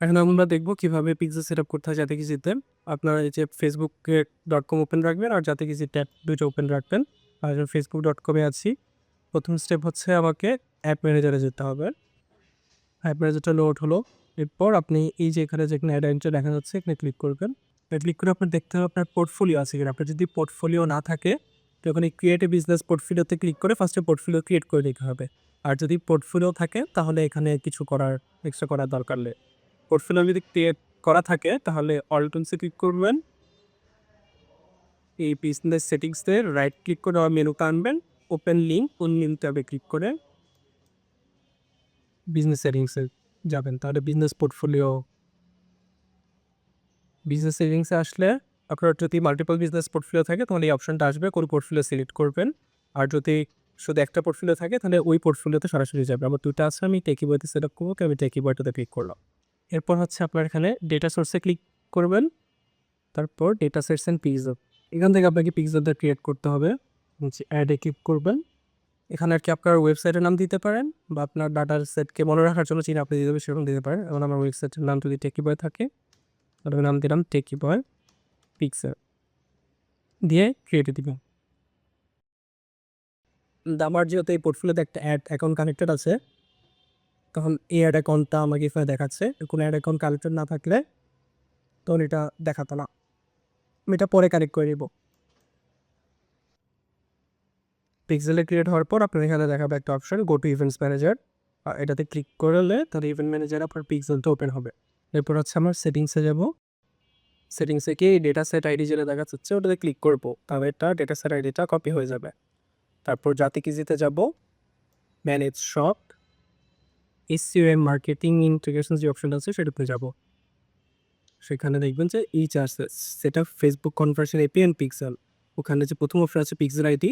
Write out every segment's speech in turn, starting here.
এখন আমরা দেখব কিভাবে পিক্সেল সেটআপ করতে হয় জাতিকিজিতে। আপনারা এই যে facebook.com ওপেন রাখবেন আর জাতিকিজি ট্যাব ২ টা ওপেন রাখবেন। আর facebook.com এ আছি। ১ম স্টেপ হচ্ছে আমাকে অ্যাপ ম্যানেজারে যেতে হবে। অ্যাপ ম্যানেজারটা লোড হলো। এরপর আপনি এই যে যেখানে অ্যাড আইটেমটা দেখা যাচ্ছে এখানে ক্লিক করবেন। ক্লিক করে আপনার দেখতে হবে আপনার পোর্টফোলিও আছে কিনা। আপনার যদি পোর্টফোলিও না থাকে তো ওখানে ক্রিয়েট এ বিজনেস পোর্টফোলিওতে ক্লিক করে ফার্স্টে পোর্টফোলিও ক্রিয়েট করে নিতে হবে। আর যদি পোর্টফোলিও থাকে তাহলে এখানে কিছু এক্সট্রা করার দরকার নেই। পোর্টফোলিও যদি ক্রিয়েট করা থাকে তাহলে অল টুলসে ক্লিক করবেন। এই বিজনেস সেটিংসে রাইট ক্লিক করে মেনুতে আনবেন। ওপেন লিঙ্ক কোন লিঙ্ক ট্যাবে ক্লিক করে বিজনেস সেটিংসে যাবেন। তাহলে বিজনেস সেটিংসে আসলে আপনার যদি মাল্টিপল বিজনেস পোর্টফোলিও থাকে তাহলে এই অপশনটা আসবে। কোন পোর্টফোলিও সিলেক্ট করবেন। আর যদি শুধু একটা পোর্টফোলিও থাকে তাহলে ওই পোর্টফোলিওতে সরাসরি যাবে। আমার ২ টা আছে, আমি টেকিবইতে সেটআপ করব। আমি টেকিবইটাতে ক্লিক করলাম। এরপর হচ্ছে আপনার এখানে ডেটা সোর্সে ক্লিক করবেন। তারপর ডেটা সেটস অ্যান্ড পিক্সেল, এখান থেকে আপনাকে পিক্সেলটা ক্রিয়েট করতে হবে। অ্যাডে ক্লিক করবেন। এখানে আর কি আপনার ওয়েবসাইটের নাম দিতে পারেন বা আপনার ডাটার সেটকে মনে রাখার জন্য চিহ্ন আপনি দিতে হবে সেরকম দিতে পারেন। এবং আমার ওয়েবসাইটের নাম যদি টেকিবয় থাকে তাহলে আমি নাম দিলাম টেকিবয় পিক্সেল দিয়ে ক্রিয়েটে দিবেন। আমার যেহেতু এই পোর্টফোলিওতে একটা অ্যাড অ্যাকাউন্ট কানেক্টেড আছে তখন এই অ্যাড অ্যাকাউন্টটা আমাকে এখানে দেখাচ্ছে। কোনো অ্যাড অ্যাকাউন্ট কানেক্টেড না থাকলে তখন এটা দেখাতো না। আমি এটা পরে কানেক্ট করে নিব। পিক্সেলে ক্রিয়েট হওয়ার পর আপনার এখানে দেখাবে একটা option go to events manager. এটাতে ক্লিক করলে তাহলে ইভেন্ট ম্যানেজার আপনার পিক্সেলটা ওপেন হবে। এরপর হচ্ছে আমার সেটিংসে যাব। সেটিংসে গিয়ে ডেটা সেট আইডি যেটা দেখা যাচ্ছে ওটাতে ক্লিক করবো, তাহলে এটা ডেটা সেট আইডিটা কপি হয়ে যাবে। তারপর জাতিকিজিতে যাব, manage shop, SEO marketing integration যে অপশন আছে সেটাতে যাব। সেখানে দেখবেন যে ইচ আছে সেটা Facebook conversion API and pixel. ওখানে যে প্রথম অপশন আছে পিক্সেল আইডি,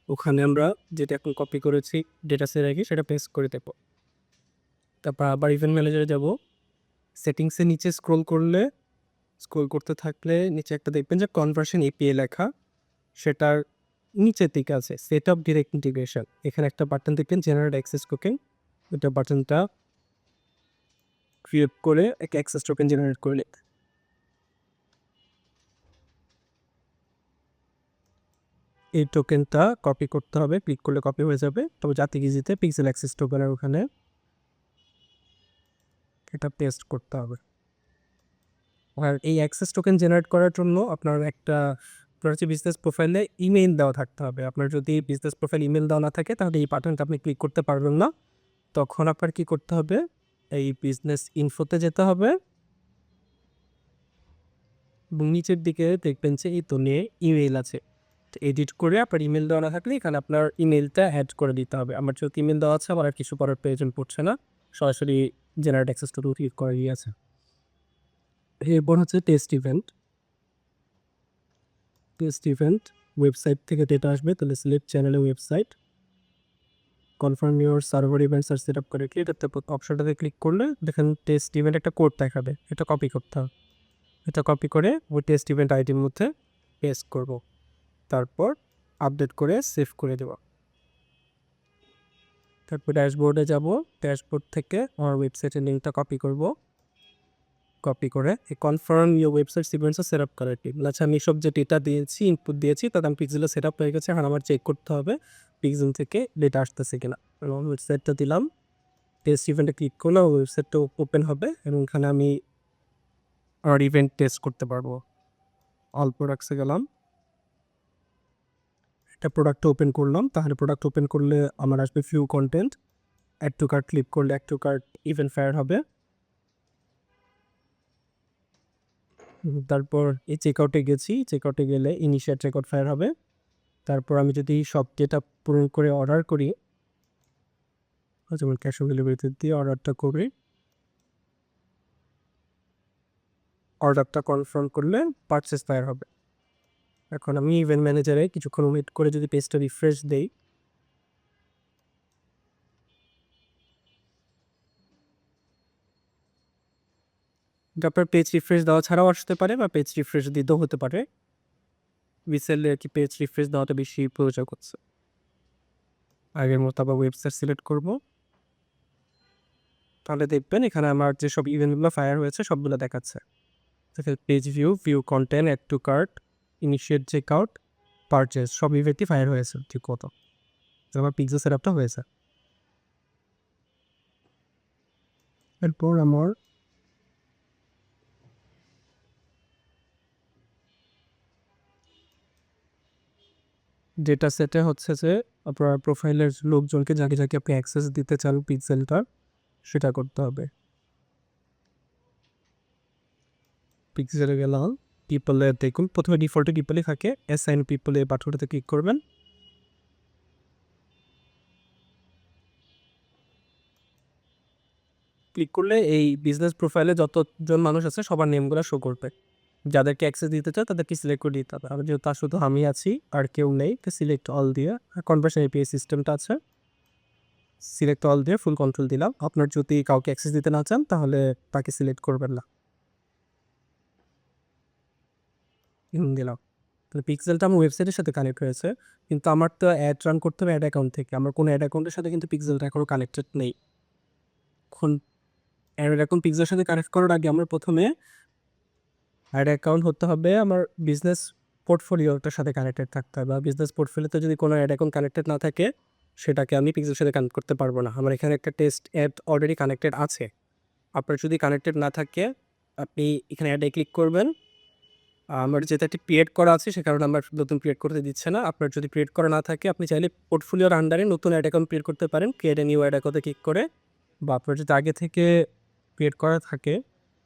ওখানে আমরা যেটা এখন কপি করেছি ডেটা সেট আইডি সেটা পেস্ট করে দেব। তারপর আবার ইভেন্ট ম্যানেজারে যাব। সেটিংসে নিচে স্ক্রল করতে থাকলে নিচে একটা দেখবেন যে কনভার্সন এপিআই লেখা, সেটার নিচের দিকে আছে সেট আপ ডিরেক্ট ইন্টিগ্রেশন। এখানে একটা বাটন দেখবেন জেনারেট অ্যাক্সেস টোকেন, ওইটা বাটনটা ক্রিয়েট করে একটা অ্যাক্সেস টোকেন জেনারেট করলে এই টোকেনটা কপি করতে হবে। ক্লিক করলে কপি হয়ে যাবে। তবে জাতিকিজিতে পিক্সেল অ্যাক্সেস টোকেনের ওখানে এটা পেস্ট করতে হবে। আর এই অ্যাক্সেস টোকেন জেনারেট করার জন্য আপনার হচ্ছে বিজনেস প্রোফাইলে ইমেইল দেওয়া থাকতে হবে। আপনার যদি বিজনেস প্রোফাইল ইমেল দেওয়া না থাকে তাহলে এই বাটনটা আপনি ক্লিক করতে পারবেন না। তখন আপনার কি করতে হবে, এই বিজনেস ইনফোতে যেতে হবে এবং নিচের দিকে দেখবেন যে এই তো নিয়ে ইমেইল আছে। এডিট করে আপনার ইমেল দেওয়া না থাকলে এখানে আপনার ইমেলটা অ্যাড করে দিতে হবে। আমার যেহেতু ইমেল দেওয়া আছে আমার আর কিছু করার প্রয়োজন পড়ছে না, সরাসরি জেনারেট অ্যাক্সেস টু ক্লিক করাই আছে। এরপর হচ্ছে টেস্ট ইভেন্ট ওয়েবসাইট থেকে ডেটা আসবে। তাহলে সিলেক্ট চ্যানেলে website, confirm your server events আর সেট আপ করে এটাতে অপশনটাতে ক্লিক করলে দেখেন টেস্ট ইভেন্ট একটা কোড দেখাবে, এটা কপি করতে হবে। এটা কপি করে ওই টেস্ট ইভেন্ট আইডির মধ্যে পেস্ট করব। তারপর আপডেট করে সেভ করে দেব। তারপর ড্যাশবোর্ডে যাব। ড্যাশবোর্ড থেকে আমার ওয়েবসাইটের লিঙ্কটা কপি করব। কপি করে এই কনফার্ম ইউর ওয়েবসাইট সিকোয়েন্সে সেট আপ করার টিম। আচ্ছা, আমি সব যে ডেটা দিয়েছি ইনপুট দিয়েছি তাতে আমি পিক্সেলে সেট আপ হয়ে গেছে। এখন আমার চেক করতে হবে পিক্সেল থেকে ডেটা আসতেছে কিনা। এবং ওয়েবসাইটটা দিলাম, টেস্ট ইভেন্টে ক্লিক করলে ওয়েবসাইটটা ওপেন হবে এবং এখানে আমি আমার ইভেন্ট টেস্ট করতে পারবো। অল প্রোডাক্টসে গেলাম, একটা প্রোডাক্ট ওপেন করলাম। তাহলে প্রোডাক্ট ওপেন করলে আমার আসবে few content. Add to cart click করলে add to cart event fire হবে। তারপর এই চেকআউটে গেছি, চেকআউটে গেলে ইনিশিয়াল চেকআউট ফায়ার হবে। তারপর আমি যদি সব ডেটা পূরণ করে অর্ডার করি, যেমন ক্যাশ অন ডেলিভারিতে দিয়ে অর্ডারটা করি, অর্ডারটা কনফার্ম করলে পারচেস ফায়ার হবে। এখন আমি ইভেন্ট ম্যানেজারে কিছুক্ষণ ওয়েট করে যদি পেজটা রিফ্রেশ দেই, আপনার পেজ রিফ্রেশ দেওয়া ছাড়াও আসতে পারে বা পেজ রিফ্রেশ দিতেও হতে পারে। রিসেন্টলি আর কি পেজ রিফ্রেশ দেওয়াটা বেশি প্রয়োজন করছে। আগের মতো আবার ওয়েবসাইট সিলেক্ট করব। তাহলে দেখবেন এখানে আমার যেসব ইভেন্টগুলো ফায়ার হয়েছে সবগুলো দেখাচ্ছে। Page view content, add to cart, initiate checkout, purchase সব ইভেন্টই ফায়ার হয়েছে ঠিক মতো। আমার পিক্সেল সেটআপটা হয়েছে। এরপর আমার ডেটা সেটে হচ্ছে যে আপনার প্রোফাইলের লোকজনকে যাকে যাকে আপনি অ্যাক্সেস দিতে চান পিক্সেলটা সেটা করতে হবে। পিক্সেলে গেলাম, পিপলে দেখুন প্রথমে ডিফল্টে পিপলই থাকে, অ্যাসাইন পিপলে বাটনটাতে ক্লিক করবেন। ক্লিক করলে এই বিজনেস প্রোফাইলে যতজন মানুষ আছে সবার নেমগুলো শো করবে। যাদেরকে অ্যাক্সেস দিতে চায় তাদেরকে সিলেক্ট করে দিতে হবে। আর যেহেতু তার শুধু আমি আছি আর কেউ নেই, তো সিলেক্ট অল দিয়ে কনভার্সন এপিআই সিস্টেমটা আছে, সিলেক্ট অল দিয়ে ফুল কন্ট্রোল দিলাম। আপনার যদি কাউকে অ্যাক্সেস দিতে না চান তাহলে তাকে সিলেক্ট করবেন না, দিলাম। তাহলে পিক্সেলটা আমার ওয়েবসাইটের সাথে কানেক্ট হয়েছে, কিন্তু আমার তো অ্যাড রান করতে হবে অ্যাড অ্যাকাউন্ট থেকে। আমার কোনো অ্যাড অ্যাকাউন্টের সাথে কিন্তু পিক্সেলটা এখনও কানেক্টেড নেই। এখন অ্যাড অ্যাকাউন্ট পিক্সেলের সাথে কানেক্ট করার আগে আমার প্রথমে অ্যাড অ্যাকাউন্ট হতে হবে আমার বিজনেস পোর্টফোলিওটার সাথে কানেক্টেড থাকতে হবে। আর বিজনেস পোর্টফোলিওতে যদি কোনো অ্যাড অ্যাকাউন্ট কানেক্টেড না থাকে সেটাকে আমি পিক্সেলের সাথে কানেক্ট করতে পারবো না। আমার এখানে একটা টেস্ট অ্যাড অলরেডি কানেক্টেড আছে। আপনার যদি কানেক্টেড না থাকে আপনি এখানে অ্যাডে ক্লিক করবেন। আমার যেটা একটি ক্রিয়েট করা আছে সে কারণে আমার নতুন ক্রিয়েট করতে দিচ্ছে না। আপনার যদি ক্রিয়েট করা না থাকে আপনি চাইলে পোর্টফোলিওর আন্ডারে নতুন অ্যাড অ্যাকাউন্ট ক্রিয়েট করতে পারেন, ক্রিয়েট এ নিউ অ্যাড অ্যাকাউন্টে ক্লিক করে। বা আপনার যদি আগে থেকে ক্রিয়েট করা থাকে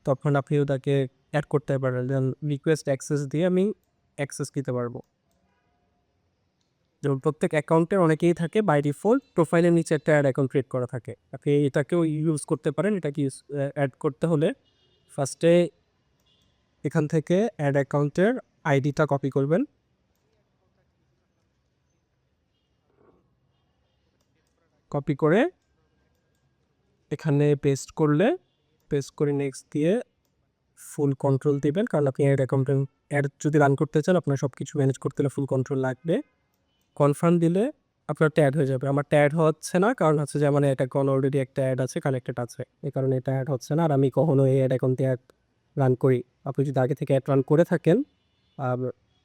তখন আপনি ওটাকে অ্যাড করতে পারেন। দেন রিকোয়েস্ট অ্যাক্সেস দিয়ে আমি অ্যাক্সেস দিতে পারবো। যেমন প্রত্যেক অ্যাকাউন্টের অনেকেই থাকে বাই ডিফল্ট প্রোফাইলের নিচে একটা অ্যাড অ্যাকাউন্ট ক্রিয়েট করা থাকে, আপনি এটাকেও ইউজ করতে পারেন। এটাকে অ্যাড করতে হলে ফার্স্টে এখান থেকে অ্যাড অ্যাকাউন্টের আইডিটা কপি করবেন। কপি করে এখানে পেস্ট করে নেক্সট দিয়ে ফুল কন্ট্রোল দিবেন, কারণ আপনি অ্যাড অ্যাকাউন্টে অ্যাড যদি রান করতে চান আপনার সব কিছু ম্যানেজ করতে হলে ফুল কন্ট্রোল লাগবে। কনফার্ম দিলে আপনার অ্যাড হয়ে যাবে। আমার অ্যাড হচ্ছে না, কারণ হচ্ছে যে আমার অ্যাড অ্যাকাউন্ট অলরেডি একটা অ্যাড আছে, কানেক্টেড আছে, এই কারণে এটা অ্যাড হচ্ছে না। আর আমি কখনো এই অ্যাড অ্যাকাউন্টে অ্যাড রান করি। আপনি যদি আগে থেকে অ্যাড রান করে থাকেন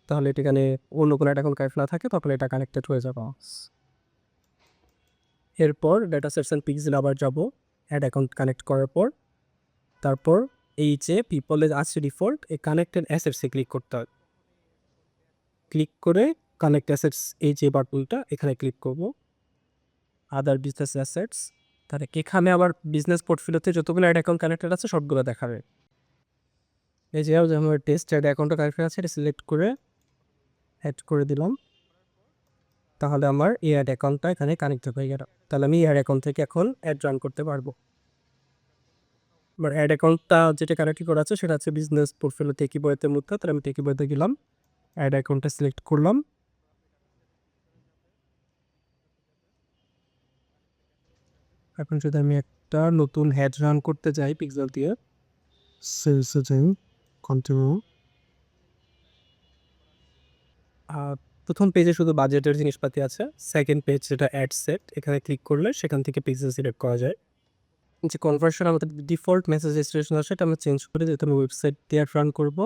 তাহলে এখানে অন্য কোনো অ্যাড অ্যাকাউন্ট কানেক্ট না থাকে তখন এটা কানেক্টেড হয়ে যাবে। এরপর ডেটা সেটস অ্যান্ড পিক্সেল আবার যাব অ্যাড অ্যাকাউন্ট কানেক্ট করার পর। তারপর এই যে পিপলের আছে ডিফল্ট এই কানেক্টেড অ্যাসেটসে ক্লিক করতে হবে। ক্লিক করে কানেক্ট অ্যাসেটস এই যে বাটনটা এখানে ক্লিক করব, আদার বিজনেস অ্যাসেটস। তাহলে এখানে আবার বিজনেস পোর্টফোলিওতে যতগুলো অ্যাড অ্যাকাউন্ট কানেক্টেড আছে সবগুলো দেখাবে। এই যে আমার টেস্ট অ্যাড অ্যাকাউন্টটা কানেক্টেড আছে এটা সিলেক্ট করে অ্যাড করে দিলাম। তাহলে আমার এই অ্যাড অ্যাকাউন্টটা এখানে কানেক্ট হয়ে গেল। তাহলে আমি এই অ্যাড অ্যাকাউন্ট থেকে এখন অ্যাড রান করতে পারবো। আমার অ্যাড অ্যাকাউন্টটা যেটা কানেক্ট করা আছে সেটা হচ্ছে বিজনেস পোর্টফোলিও টেকি বইতে মধ্যে। তাহলে আমি টেকি বইতে গেলাম, অ্যাড অ্যাকাউন্টটা সিলেক্ট করলাম। এখন যদি আমি একটা নতুন হ্যাড রান করতে যাই পিক্সেল দিয়ে, সেলসে যাই, কন্টিনিউ। প্রথম পেজে শুধু বাজেটের জিনিসপাতি আছে। সেকেন্ড পেজ যেটা অ্যাড সেট, এখানে ক্লিক করলে সেখান থেকে পিক্সেল সিলেক্ট করা যায়। যে কনভার্সন আমাদের ডিফল্ট মেসেজ রেজিস্ট্রেশন আছে এটা আমরা চেঞ্জ করে যেহেতু আমি ওয়েবসাইট দিয়ে রান করবো।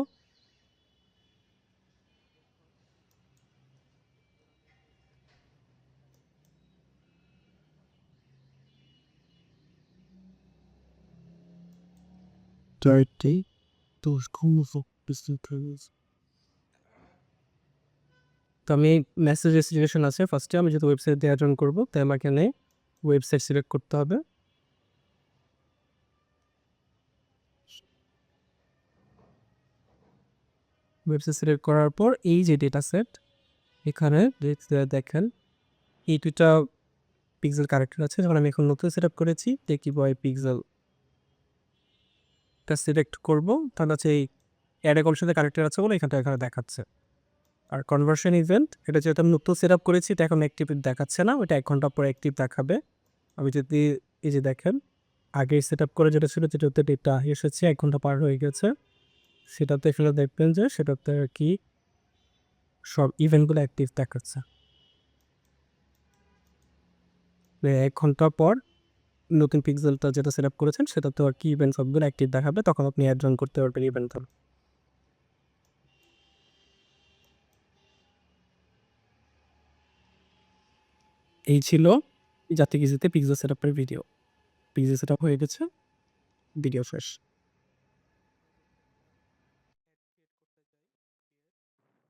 তো আমি মেসেজ রেজিস্ট্রেশন আছে ফার্স্টে, আমি যেহেতু ওয়েবসাইট দিয়ে রান করবো তাই আমার এখানে ওয়েবসাইট সিলেক্ট করতে হবে। ওয়েবসাইট সিলেক্ট করার পর এই যে ডেটা সেট এখানে দেখেন এই দুইটা পিক্সেল কানেক্টেড আছে। যখন আমি এখন নতুন সেট আপ করেছি টেকি বয় পিক্সেলটা সিলেক্ট করবো, তাহলে হচ্ছে এই অ্যাড অ্যাকাউন্টের সাথে কানেক্টেড আছে বলে এখানে দেখাচ্ছে। আর কনভার্সন ইভেন্ট এটা যেহেতু আমি নতুন সেট আপ করেছি এটা এখন অ্যাক্টিভ দেখাচ্ছে না, ওইটা 1 ঘন্টা পরে অ্যাক্টিভ দেখাবে। আমি যদি এই যে দেখেন আগে সেট আপ করে যেটা ছিল যেটাতে ডেটা এসেছে 1 ঘন্টা পার হয়ে গেছে, সেটাতে এখানে দেখবেন যে সেটাতে আর কি সব ইভেন্টগুলো অ্যাক্টিভ দেখাচ্ছে। 1 ঘন্টা পর নতুন পিক্সেলটা যেটা সেট আপ করেছেন সেটাতে আর কি ইভেন্ট সবগুলো অ্যাক্টিভ দেখাবে, তখন আপনি অ্যাড রান করতে পারবেন ইভেন্ট। এই ছিল জাতিকিজিতে পিক্সেল সেটআপের ভিডিও। পিক্সেল সেটআপ হয়ে গেছে, ভিডিও শেষ।